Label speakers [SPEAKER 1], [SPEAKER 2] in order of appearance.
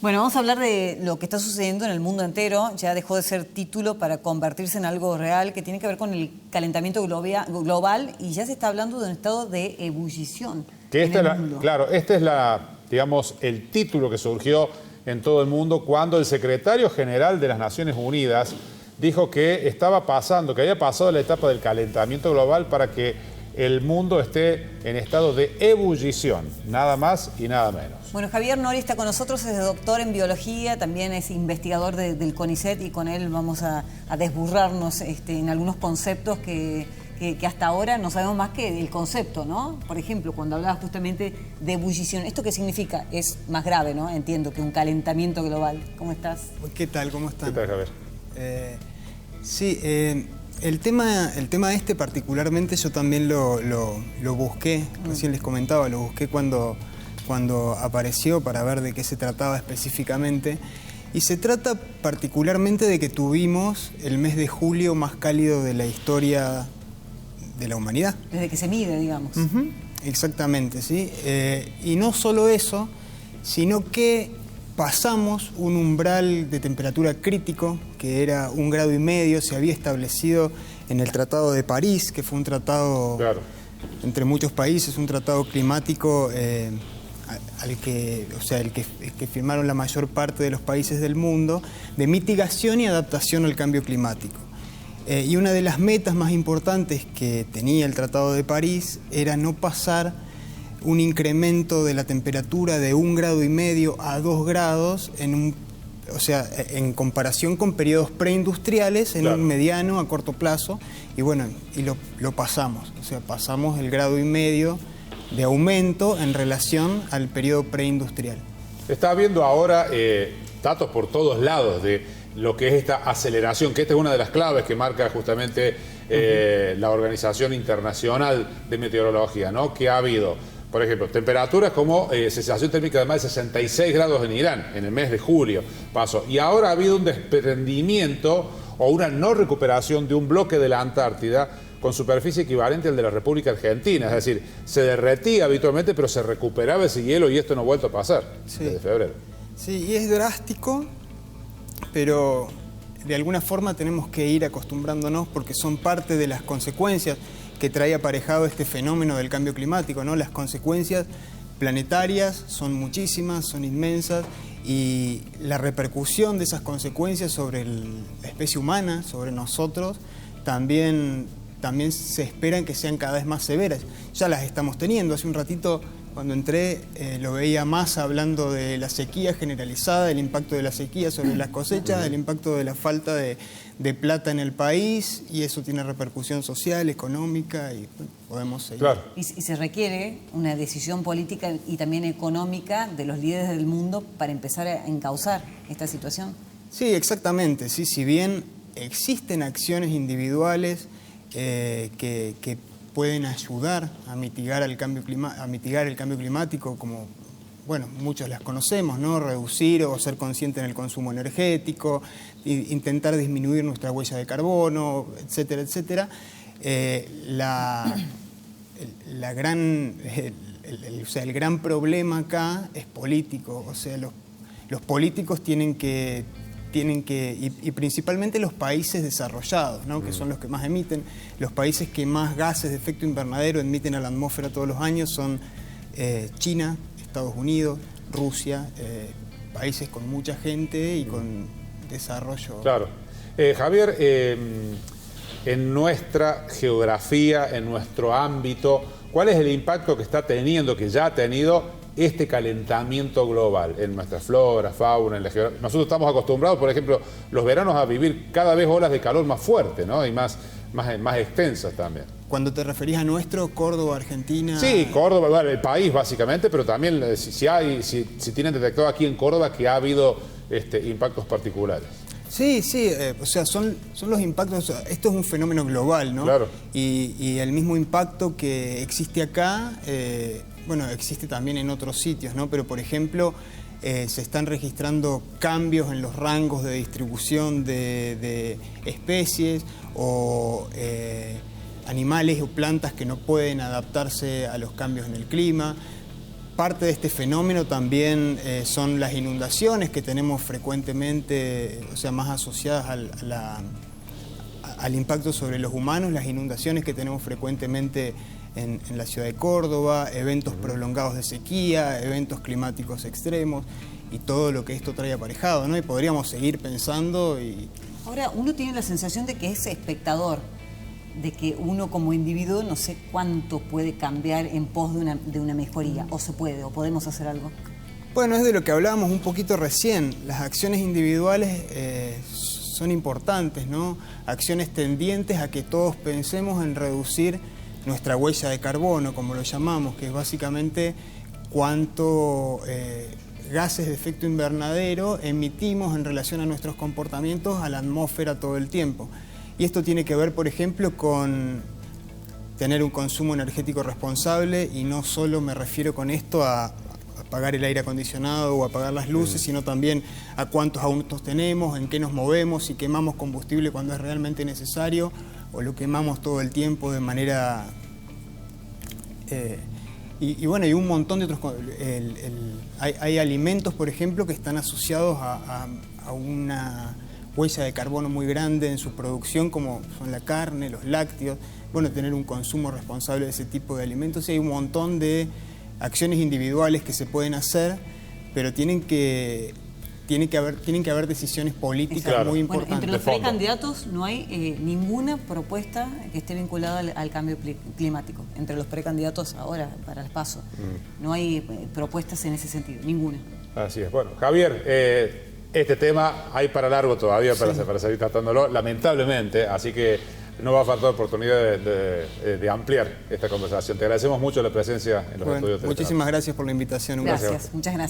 [SPEAKER 1] Bueno, vamos a hablar de lo que está sucediendo en el mundo entero. Ya dejó de ser título para convertirse en algo real que tiene que ver con el calentamiento global y ya se está hablando de un estado de ebullición en el mundo.
[SPEAKER 2] Claro, este es digamos, el título que surgió en todo el mundo cuando el secretario general de las Naciones Unidas dijo que estaba pasando, que había pasado la etapa del calentamiento global para que el mundo esté en estado de ebullición, nada más y nada menos.
[SPEAKER 1] Bueno, Javier Nori está con nosotros, es doctor en biología, también es investigador del CONICET y con él vamos a desburrarnos en algunos conceptos que hasta ahora no sabemos más que el concepto, ¿no? Por ejemplo, cuando hablaba justamente de ebullición, ¿esto qué significa? Es más grave, ¿no? Entiendo que un calentamiento global. ¿Cómo estás?
[SPEAKER 3] ¿Qué tal? ¿Cómo están?
[SPEAKER 2] ¿Qué tal, Javier?
[SPEAKER 3] El tema este particularmente yo también lo busqué, recién les comentaba, lo busqué cuando apareció para ver de qué se trataba específicamente. Y se trata particularmente de que tuvimos el mes de julio más cálido de la historia de la humanidad.
[SPEAKER 1] Desde que se mide, digamos.
[SPEAKER 3] Exactamente, ¿sí? Y no solo eso, sino que pasamos un umbral de temperatura crítico, que era 1,5 grados, se había establecido en el Tratado de París, que fue un tratado, claro, entre muchos países, un tratado climático el que firmaron la mayor parte de los países del mundo, de mitigación y adaptación al cambio climático. Y una de las metas más importantes que tenía el Tratado de París era no pasar un incremento de la temperatura de 1,5 grados a 2 grados en comparación con periodos preindustriales en un mediano a corto plazo. Y bueno, lo pasamos. O sea, pasamos el 1,5 grados de aumento en relación al periodo preindustrial.
[SPEAKER 2] Está habiendo ahora datos por todos lados de lo que es esta aceleración, que esta es una de las claves que marca justamente la Organización Internacional de Meteorología, ¿no? Que ha habido, por ejemplo, temperaturas como sensación térmica de más de 66 grados en Irán en el mes de julio pasó. Y ahora ha habido un desprendimiento o una no recuperación de un bloque de la Antártida con superficie equivalente al de la República Argentina. Es decir, se derretía habitualmente, pero se recuperaba ese hielo y esto no ha vuelto a pasar desde febrero.
[SPEAKER 3] Sí, y es drástico, pero de alguna forma tenemos que ir acostumbrándonos porque son parte de las consecuencias que trae aparejado este fenómeno del cambio climático, ¿no? Las consecuencias planetarias son muchísimas, son inmensas, y la repercusión de esas consecuencias sobre la especie humana, sobre nosotros, también se esperan que sean cada vez más severas. Ya las estamos teniendo. Hace un ratito, cuando entré, lo veía más hablando de la sequía generalizada, el impacto de la sequía sobre las cosechas, el impacto de la falta de plata en el país, y eso tiene repercusión social, económica, y podemos seguir.
[SPEAKER 2] Claro.
[SPEAKER 1] Y se requiere una decisión política y también económica de los líderes del mundo para empezar a encauzar esta situación.
[SPEAKER 3] Sí, exactamente. Sí, si bien existen acciones individuales que pueden ayudar a mitigar el cambio climático, como, bueno, muchos las conocemos, ¿no? Reducir o ser consciente en el consumo energético, intentar disminuir nuestra huella de carbono, etcétera, etcétera. El gran problema acá es político. O sea, los políticos tienen que y principalmente los países desarrollados, ¿no? Que son los que más emiten. Los países que más gases de efecto invernadero emiten a la atmósfera todos los años son China, Estados Unidos, Rusia, países con mucha gente y con desarrollo.
[SPEAKER 2] Claro. Javier, en nuestra geografía, en nuestro ámbito, ¿cuál es el impacto que está teniendo, que ya ha tenido este calentamiento global en nuestra flora, fauna, en la geografía? Nosotros estamos acostumbrados, por ejemplo, los veranos a vivir cada vez olas de calor más fuertes, ¿no? Y más extensas también.
[SPEAKER 3] Cuando te referís a nuestro, Córdoba, Argentina...
[SPEAKER 2] Sí, Córdoba, bueno, el país básicamente, pero también si tienen detectado aquí en Córdoba que ha habido impactos particulares.
[SPEAKER 3] Sí, o sea, son los impactos, o sea, esto es un fenómeno global, ¿no?
[SPEAKER 2] Claro.
[SPEAKER 3] Y el mismo impacto que existe acá, bueno, existe también en otros sitios, ¿no? Pero, por ejemplo, se están registrando cambios en los rangos de distribución de especies o animales o plantas que no pueden adaptarse a los cambios en el clima. parte de este fenómeno también son las inundaciones que tenemos frecuentemente, o sea, más asociadas al impacto sobre los humanos, las inundaciones que tenemos frecuentemente en la ciudad de Córdoba, eventos prolongados de sequía, eventos climáticos extremos y todo lo que esto trae aparejado, ¿no? Y podríamos seguir pensando y...
[SPEAKER 1] Ahora, uno tiene la sensación de que es espectador, de que uno como individuo no sé cuánto puede cambiar en pos de una mejoría, o se puede, o podemos hacer algo.
[SPEAKER 3] Bueno, es de lo que hablábamos un poquito recién. Las acciones individuales son importantes, ¿no? Acciones tendientes a que todos pensemos en reducir nuestra huella de carbono, como lo llamamos, que es básicamente cuánto gases de efecto invernadero emitimos en relación a nuestros comportamientos a la atmósfera todo el tiempo. Y esto tiene que ver, por ejemplo, con tener un consumo energético responsable, y no solo me refiero con esto a apagar el aire acondicionado o apagar las luces, sino también a cuántos autos tenemos, en qué nos movemos, si quemamos combustible cuando es realmente necesario o lo quemamos todo el tiempo de manera... Y bueno, hay un montón de otros... Hay alimentos, por ejemplo, que están asociados a una huella de carbono muy grande en su producción, como son la carne, los lácteos. Bueno, tener un consumo responsable de ese tipo de alimentos. Y hay un montón de acciones individuales que se pueden hacer, pero tienen que haber decisiones políticas muy importantes.
[SPEAKER 1] Bueno, entre los precandidatos no hay ninguna propuesta que esté vinculada al cambio climático. Entre los precandidatos ahora para el PASO. No hay propuestas en ese sentido, ninguna.
[SPEAKER 2] Así es. Bueno, Javier, este tema hay para largo todavía para seguir tratándolo, lamentablemente, así que no va a faltar oportunidad de ampliar esta conversación. Te agradecemos mucho la presencia en los estudios.
[SPEAKER 3] Muchísimas gracias por la invitación.
[SPEAKER 1] Gracias, muchas gracias.